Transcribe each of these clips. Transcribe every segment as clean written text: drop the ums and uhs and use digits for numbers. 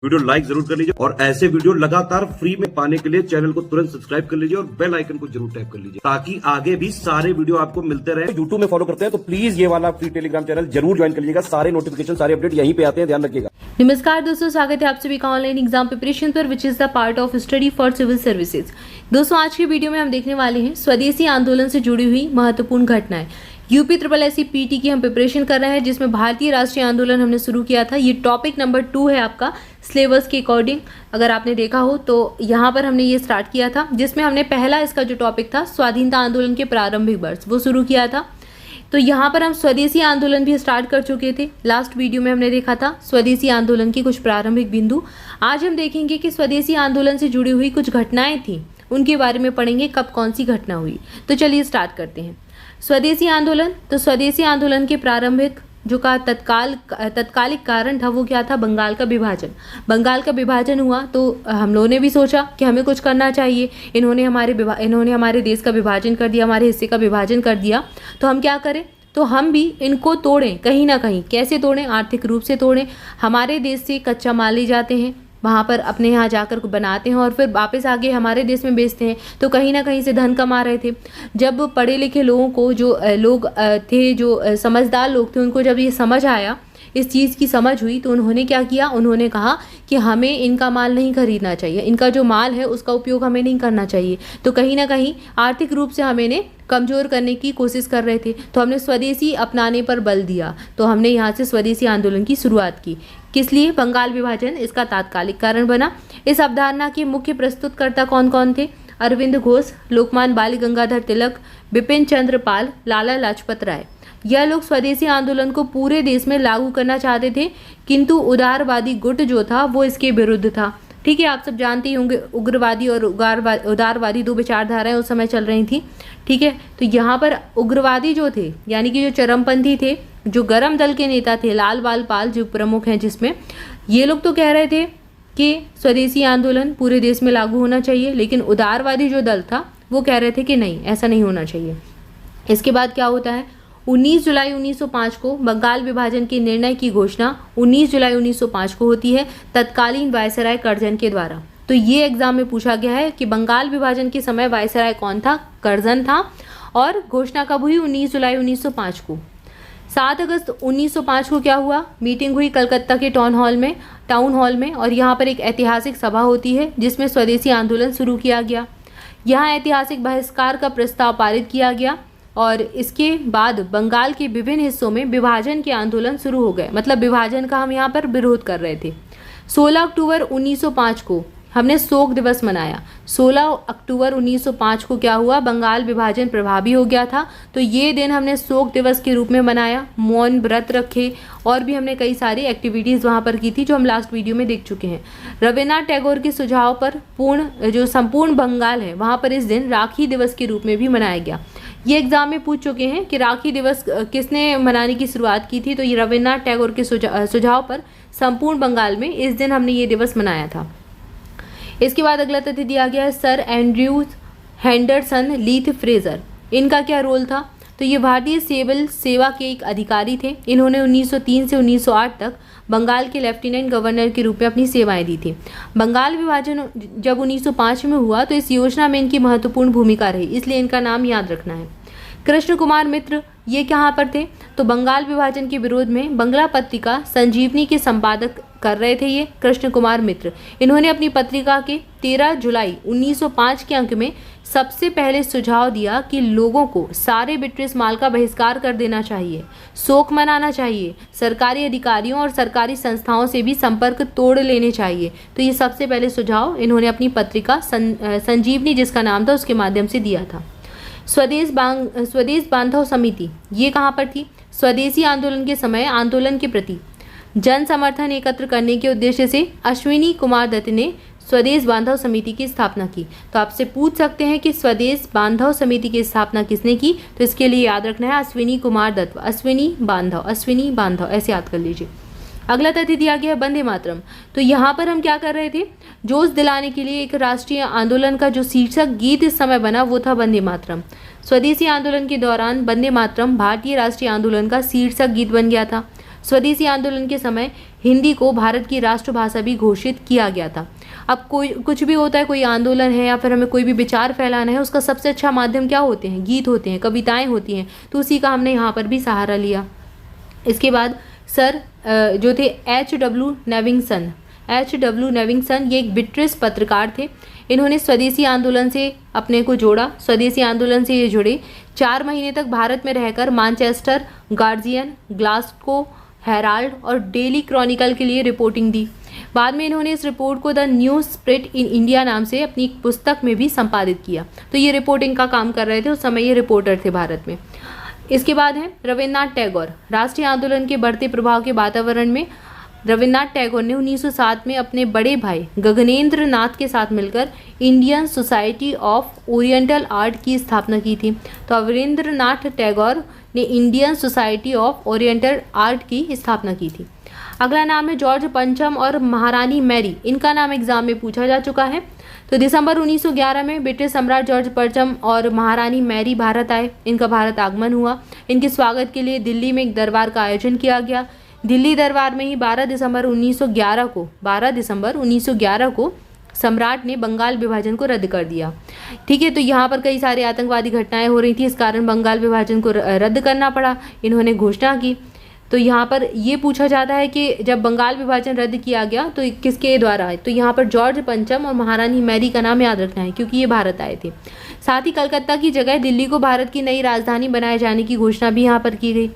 Video like जरूर कर लीजिए और ऐसे वीडियो लगातार फ्री में पाने के लिए चैनल को तुरंत सब्सक्राइब कर लीजिए और बेल आइकन को जरूर टैप कर लीजिए ताकि आगे भी सारे वीडियो आपको मिलते रहे। यूट्यूब में फॉलो करते हैं तो प्लीज ये वाला फ्री टेलीग्राम चैनल जरूर ज्वाइन कर लीजिएगा। सारे नोटिफिकेशन सारे अपडेट यहीं पे आते हैं, ध्यान रखिएगा। नमस्कार दोस्तों, स्वागत है आप सभी का ऑनलाइन एग्जाम प्रिपरेशन पर which is the part of study for civil services. दोस्तों आज की वीडियो में हम देखने वाले हैं स्वदेशी आंदोलन से जुड़ी हुई महत्वपूर्ण घटनाएं। यूपी SSSC पीटी की हम प्रिपरेशन कर रहे हैं जिसमें भारतीय राष्ट्रीय आंदोलन हमने शुरू किया था। ये टॉपिक नंबर 2 है आपका सिलेबस के अकॉर्डिंग, अगर आपने देखा हो तो यहाँ पर हमने ये स्टार्ट किया था जिसमें हमने पहला इसका जो टॉपिक था स्वाधीनता आंदोलन के प्रारंभिक वर्ष वो शुरू किया था। तो यहाँ पर हम स्वदेशी आंदोलन भी स्टार्ट कर चुके थे। लास्ट वीडियो में हमने देखा था स्वदेशी आंदोलन की कुछ प्रारंभिक बिंदु। आज हम देखेंगे कि स्वदेशी आंदोलन से जुड़ी हुई कुछ घटनाएं थी, उनके बारे में पढ़ेंगे कब कौन सी घटना हुई। तो चलिए स्टार्ट करते हैं। स्वदेशी आंदोलन, तो स्वदेशी आंदोलन के प्रारंभिक जो का तत्कालिक कारण था वो क्या था? बंगाल का विभाजन। बंगाल का विभाजन हुआ तो हम लोगों ने भी सोचा कि हमें कुछ करना चाहिए। इन्होंने हमारे देश का विभाजन कर दिया, हमारे हिस्से का विभाजन कर दिया, तो हम क्या करें? तो हम भी इनको तोड़ें कहीं ना कहीं। कैसे तोड़ें? आर्थिक रूप से तोड़ें। हमारे देश से कच्चा माल ले जाते हैं, वहाँ पर अपने यहाँ जाकर बनाते हैं और फिर वापस आगे हमारे देश में बेचते हैं, तो कहीं ना कहीं से धन कमा रहे थे। जब पढ़े लिखे लोगों को जो लोग थे, जो समझदार लोग थे, उनको जब ये समझ आया, इस चीज़ की समझ हुई, तो उन्होंने क्या किया? उन्होंने कहा कि हमें इनका माल नहीं खरीदना चाहिए, इनका जो माल है उसका उपयोग हमें नहीं करना चाहिए। तो कहीं ना कहीं आर्थिक रूप से हमें ने कमज़ोर करने की कोशिश कर रहे थे, तो हमने स्वदेशी अपनाने पर बल दिया। तो हमने यहाँ से स्वदेशी आंदोलन की शुरुआत की। किस लिए? बंगाल विभाजन इसका तात्कालिक कारण बना। इस अवधारणा के मुख्य प्रस्तुतकर्ता कौन कौन थे? अरविंद घोष, लोकमान्य बाल गंगाधर तिलक, बिपिन चंद्र पाल, लाला लाजपत राय। यह लोग स्वदेशी आंदोलन को पूरे देश में लागू करना चाहते थे, किंतु उदारवादी गुट जो था वो इसके विरुद्ध था। ठीक है, आप सब जानते ही होंगे उग्रवादी और उदारवादी दो विचारधाराएं उस समय चल रही थी। ठीक है, तो यहाँ पर उग्रवादी जो थे यानी कि जो चरमपंथी थे, जो गरम दल के नेता थे लाल बाल पाल जो प्रमुख हैं, जिसमें ये लोग तो कह रहे थे कि स्वदेशी आंदोलन पूरे देश में लागू होना चाहिए, लेकिन उदारवादी जो दल था वो कह रहे थे कि नहीं, ऐसा नहीं होना चाहिए। इसके बाद क्या होता है? 19 जुलाई 1905 को बंगाल विभाजन के निर्णय की घोषणा 19 जुलाई 1905 को होती है तत्कालीन वायसराय कर्जन के द्वारा। तो ये एग्जाम में पूछा गया है कि बंगाल विभाजन के समय वायसराय कौन था? कर्जन था। और घोषणा कब हुई? 19 जुलाई 1905 को। 7 अगस्त 1905 को क्या हुआ? मीटिंग हुई कलकत्ता के टाउन हॉल में और यहाँ पर एक ऐतिहासिक सभा होती है जिसमें स्वदेशी आंदोलन शुरू किया गया। यहाँ ऐतिहासिक बहिष्कार का प्रस्ताव पारित किया गया और इसके बाद बंगाल के विभिन्न हिस्सों में विभाजन के आंदोलन शुरू हो गए। मतलब विभाजन का हम यहाँ पर विरोध कर रहे थे। 16 अक्टूबर 1905 को हमने शोक दिवस मनाया। 16 अक्टूबर 1905 को क्या हुआ? बंगाल विभाजन प्रभावी हो गया था, तो ये दिन हमने शोक दिवस के रूप में मनाया। मौन व्रत रखे और भी हमने कई सारी एक्टिविटीज़ वहाँ पर की थी जो हम लास्ट वीडियो में देख चुके हैं। रविन्द्रनाथ टैगोर के सुझाव पर संपूर्ण बंगाल है वहाँ पर इस दिन राखी दिवस के रूप में भी मनाया गया। ये एग्जाम में पूछ चुके हैं कि राखी दिवस किसने मनाने की शुरुआत की थी? तो ये रविन्द्रनाथ टैगोर के सुझाव पर संपूर्ण बंगाल में इस दिन हमने ये दिवस मनाया था। इसके बाद अगला तथ्य दिया गया है सर एंड्रयूज हेंडरसन लीथ फ्रेजर। इनका क्या रोल था? तो ये भारतीय सिविल सेवा के एक अधिकारी थे। इन्होंने 1903 से 1908 तक बंगाल के लेफ्टिनेंट गवर्नर के रूप में अपनी सेवाएं दी थी। बंगाल विभाजन जब 1905 में हुआ तो इस योजना में इनकी महत्वपूर्ण भूमिका रही, इसलिए इनका नाम याद रखना है। कृष्ण कुमार मित्र, ये कहाँ पर थे? तो बंगाल विभाजन के विरोध में बंगला पत्रिका संजीवनी के संपादक कर रहे थे ये कृष्ण कुमार मित्र। इन्होंने अपनी पत्रिका के 13 जुलाई 1905 के अंक में सबसे पहले सुझाव दिया कि लोगों को सारे ब्रिटिश माल का बहिष्कार कर देना चाहिए, शोक मनाना चाहिए, सरकारी अधिकारियों और सरकारी संस्थाओं से भी संपर्क तोड़ लेने चाहिए। तो ये सबसे पहले सुझाव इन्होंने अपनी पत्रिका संजीवनी जिसका नाम था उसके माध्यम से दिया था। स्वदेश बांधव समिति, ये कहाँ पर थी? स्वदेशी आंदोलन के समय आंदोलन के प्रति जन समर्थन एकत्र करने के उद्देश्य से अश्विनी कुमार दत्त ने स्वदेश बांधव समिति की स्थापना की। तो आपसे पूछ सकते हैं कि स्वदेश बांधव समिति की स्थापना किसने की? तो इसके लिए याद रखना है अश्विनी कुमार दत्त, अश्विनी बांधव ऐसे याद कर लीजिए। अगला तथ्य दिया गया है वंदे मातरम। तो यहाँ पर हम क्या कर रहे थे? जोश दिलाने के लिए एक राष्ट्रीय आंदोलन का जो शीर्षक गीत इस समय बना वो था वंदे मातरम। स्वदेशी आंदोलन के दौरान वंदे मातरम भारतीय राष्ट्रीय आंदोलन का शीर्षक गीत बन गया था। स्वदेशी आंदोलन के समय हिंदी को भारत की राष्ट्रभाषा भी घोषित किया गया था। अब कोई कुछ भी होता है, कोई आंदोलन है या फिर हमें कोई भी विचार फैलाना है, उसका सबसे अच्छा माध्यम क्या होते हैं? गीत होते हैं, कविताएं होती हैं। तो उसी का हमने यहाँ पर भी सहारा लिया। इसके बाद सर जो थे H.W. नेविंगसन ये एक ब्रिटिश पत्रकार थे। इन्होंने स्वदेशी आंदोलन से अपने को जोड़ा, स्वदेशी आंदोलन से ये जुड़े। 4 महीने तक भारत में रहकर मैनचेस्टर, गार्जियन, ग्लासगो हेराल्ड और डेली क्रॉनिकल के लिए रिपोर्टिंग दी। बाद में इन्होंने इस रिपोर्ट को the new spirit in India नाम से अपनी एक पुस्तक में भी संपादित किया। तो ये रिपोर्टिंग का काम कर रहे थे, उस समय ये रिपोर्टर थे भारत में। इसके बाद है रविन्द्रनाथ टैगोर। राष्ट्रीय आंदोलन के बढ़ते प्रभाव के वातावरण में रविन्द्रनाथ टैगोर ने 1907 में अपने बड़े भाई गगनेंद्र नाथ के साथ मिलकर Indian society of oriental art की स्थापना की थी। तो रविन्द्रनाथ टैगोर ने Indian society of oriental art की स्थापना की थी। अगला नाम है जॉर्ज पंचम और महारानी मैरी। इनका नाम एग्जाम में पूछा जा चुका है। तो दिसंबर 1911 में ब्रिटिश सम्राट जॉर्ज पंचम और महारानी मैरी भारत आए। इनका भारत आगमन हुआ। इनके स्वागत के लिए दिल्ली में एक दरबार का आयोजन किया गया। दिल्ली दरबार में ही 12 दिसंबर 1911 को सम्राट ने बंगाल विभाजन को रद्द कर दिया। ठीक है, तो यहाँ पर कई सारी आतंकवादी घटनाएं हो रही थी, इस कारण बंगाल विभाजन को रद्द करना पड़ा। इन्होंने घोषणा की। तो यहाँ पर ये पूछा जाता है कि जब बंगाल विभाजन रद्द किया गया तो किसके द्वारा? तो यहाँ पर जॉर्ज पंचम और महारानी मैरी का नाम याद रखना है, क्योंकि ये भारत आए थे। साथ ही कलकत्ता की जगह दिल्ली को भारत की नई राजधानी बनाए जाने की घोषणा भी यहाँ पर की गई।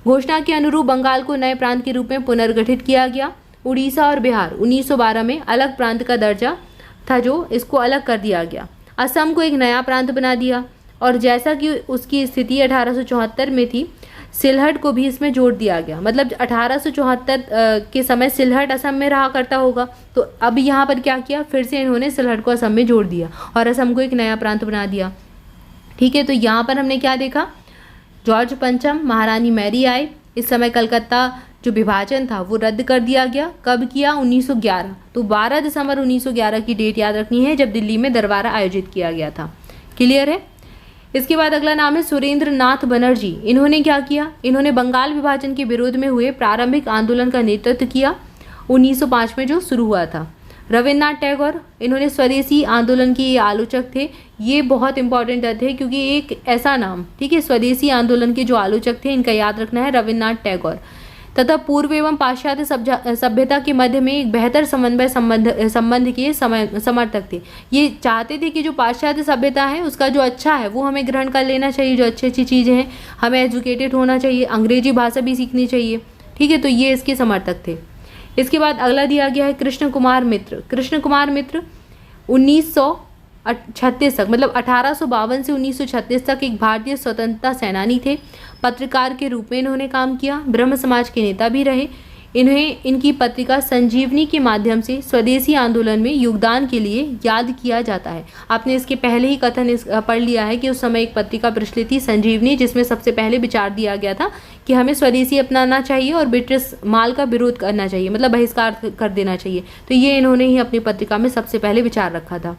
घोषणा के अनुरूप बंगाल को नए प्रांत के रूप में पुनर्गठित किया गया। उड़ीसा और बिहार 1912 में अलग प्रांत का दर्जा था, जो इसको अलग कर दिया गया। असम को एक नया प्रांत बना दिया, और जैसा कि उसकी स्थिति 1874 में थी, सिलहट को भी इसमें जोड़ दिया गया। मतलब 1874 के समय सिलहट असम में रहा करता होगा, तो अब यहाँ पर क्या किया, फिर से इन्होंने सिलहट को असम में जोड़ दिया और असम को एक नया प्रांत बना दिया। ठीक है, तो यहाँ पर हमने क्या देखा? जॉर्ज पंचम, महारानी मैरी आए। इस समय कलकत्ता जो विभाजन था वो रद्द कर दिया गया। कब किया? 1911। तो 12 दिसंबर 1911 की डेट याद रखनी है, जब दिल्ली में दरबार आयोजित किया गया था। क्लियर है? इसके बाद अगला नाम है सुरेंद्र नाथ बनर्जी। इन्होंने क्या किया? इन्होंने बंगाल विभाजन के विरोध में हुए प्रारंभिक आंदोलन का नेतृत्व किया, 1905 में जो शुरू हुआ था। रविन्द्रनाथ टैगोर, इन्होंने स्वदेशी आंदोलन के आलोचक थे। ये बहुत इंपॉर्टेंट थे, क्योंकि एक ऐसा नाम, ठीक है, स्वदेशी आंदोलन के जो आलोचक थे, इनका याद रखना है, रविन्द्रनाथ टैगोर। तथा पूर्व एवं पाश्चात्य सभ्यता के मध्य में एक बेहतर संबंध के समर्थक थे। ये चाहते थे कि जो पाश्चात्य सभ्यता है उसका जो अच्छा है वो हमें ग्रहण कर लेना चाहिए, जो अच्छी अच्छी चीज़ें हैं, हमें एजुकेटेड होना चाहिए, अंग्रेजी भाषा भी सीखनी चाहिए। ठीक है, तो ये इसके समर्थक थे। इसके बाद अगला दिया गया है कृष्ण कुमार मित्र। कृष्ण कुमार मित्र 1936 तक, मतलब 1852 से 1936 तक एक भारतीय स्वतंत्रता सेनानी थे। पत्रकार के रूप में इन्होंने काम किया, ब्रह्म समाज के नेता भी रहे। इन्हें इनकी पत्रिका संजीवनी के माध्यम से स्वदेशी आंदोलन में योगदान के लिए याद किया जाता है। आपने इसके पहले ही कथन पढ़ लिया है कि उस समय एक पत्रिका प्रचलित थी संजीवनी, जिसमें सबसे पहले विचार दिया गया था कि हमें स्वदेशी अपनाना चाहिए और ब्रिटिश माल का विरोध करना चाहिए, मतलब बहिष्कार कर देना चाहिए। तो ये इन्होंने ही अपनी पत्रिका में सबसे पहले विचार रखा था।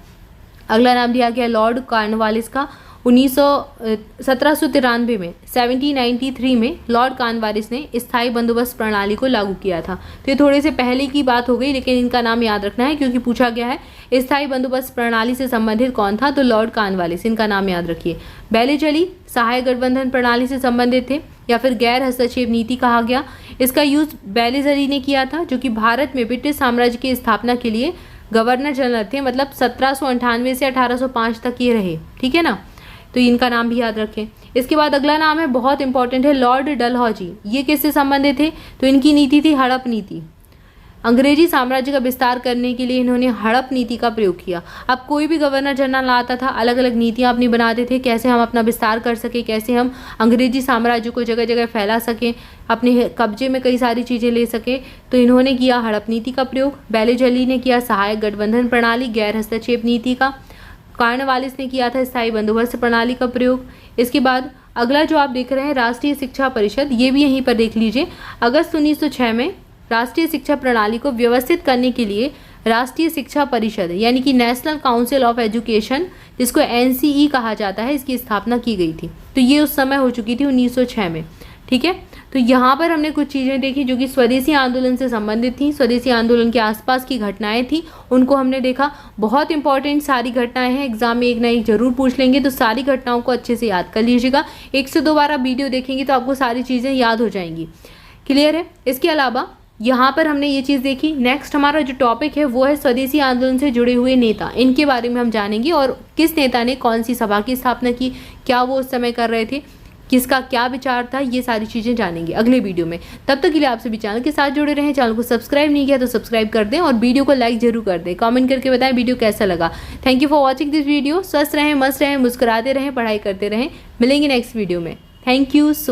अगला नाम दिया गया लॉर्ड कॉर्नवालिस का। 1793 में 1793 में लॉर्ड कॉर्नवालिस ने स्थायी बंदोबस्त प्रणाली को लागू किया था। तो ये थोड़े से पहले की बात हो गई, लेकिन इनका नाम याद रखना है क्योंकि पूछा गया है स्थायी बंदोबस्त प्रणाली से संबंधित कौन था, तो लॉर्ड कॉर्नवालिस, इनका नाम याद रखिए। बेलीजली सहायक गठबंधन प्रणाली से संबंधित थे या फिर गैर हस्तक्षेप नीति कहा गया। इसका यूज बेलीजली ने किया था, जो कि भारत में ब्रिटिश साम्राज्य की स्थापना के लिए गवर्नर जनरल थे, मतलब 1798 से 1805 तक ये रहे। ठीक है ना, तो इनका नाम भी याद रखें। इसके बाद अगला नाम है, बहुत इंपॉर्टेंट है, लॉर्ड डलहौजी। ये किससे संबंधित थे, तो इनकी नीति थी हड़प नीति। अंग्रेजी साम्राज्य का विस्तार करने के लिए इन्होंने हड़प नीति का प्रयोग किया। अब कोई भी गवर्नर जनरल आता था, अलग अलग नीतियाँ अपनी बनाते थे, कैसे हम अपना विस्तार कर सके, कैसे हम अंग्रेजी साम्राज्य को जगह जगह फैला सकें, अपने कब्जे में कई सारी चीज़ें ले सके। तो इन्होंने किया हड़प नीति का प्रयोग। बेलीजली ने किया सहायक गठबंधन प्रणाली, गैर हस्तक्षेप नीति का। कॉर्नवालिस ने किया था स्थायी बंदोबस्त प्रणाली का प्रयोग। इसके बाद अगला जो आप देख रहे हैं राष्ट्रीय शिक्षा परिषद, ये भी यहीं पर देख लीजिए। अगस्त 1906 में राष्ट्रीय शिक्षा प्रणाली को व्यवस्थित करने के लिए राष्ट्रीय शिक्षा परिषद यानी कि नेशनल काउंसिल ऑफ एजुकेशन, जिसको NCE कहा जाता है, इसकी स्थापना की गई थी। तो ये उस समय हो चुकी थी 1906 में। ठीक है, तो यहाँ पर हमने कुछ चीज़ें देखी जो कि स्वदेशी आंदोलन से संबंधित थी, स्वदेशी आंदोलन के आसपास की घटनाएं थी, उनको हमने देखा। बहुत इंपॉर्टेंट सारी घटनाएं हैं, एग्जाम में एक ना एक जरूर पूछ लेंगे, तो सारी घटनाओं को अच्छे से याद कर लीजिएगा। 1 से 2 बार आप वीडियो देखेंगे तो आपको सारी चीज़ें याद हो जाएंगी। क्लियर है? इसके अलावा यहाँ पर हमने ये चीज़ देखी। नेक्स्ट हमारा जो टॉपिक है वो है स्वदेशी आंदोलन से जुड़े हुए नेता, इनके बारे में हम जानेंगे और किस नेता ने कौन सी सभा की स्थापना की, क्या वो उस समय कर रहे थे, किसका क्या विचार था, ये सारी चीज़ें जानेंगे अगले वीडियो में। तब तक के लिए आप सभी चैनल के साथ जुड़े रहें। चैनल को सब्सक्राइब नहीं किया तो सब्सक्राइब कर दें और वीडियो को लाइक जरूर कर दें। कमेंट करके बताएं वीडियो कैसा लगा। Thank you for watching this video. स्वस्थ रहें, मस्त रहें, मुस्कुराते रहें, पढ़ाई करते रहें। मिलेंगे नेक्स्ट वीडियो में। Thank you so much.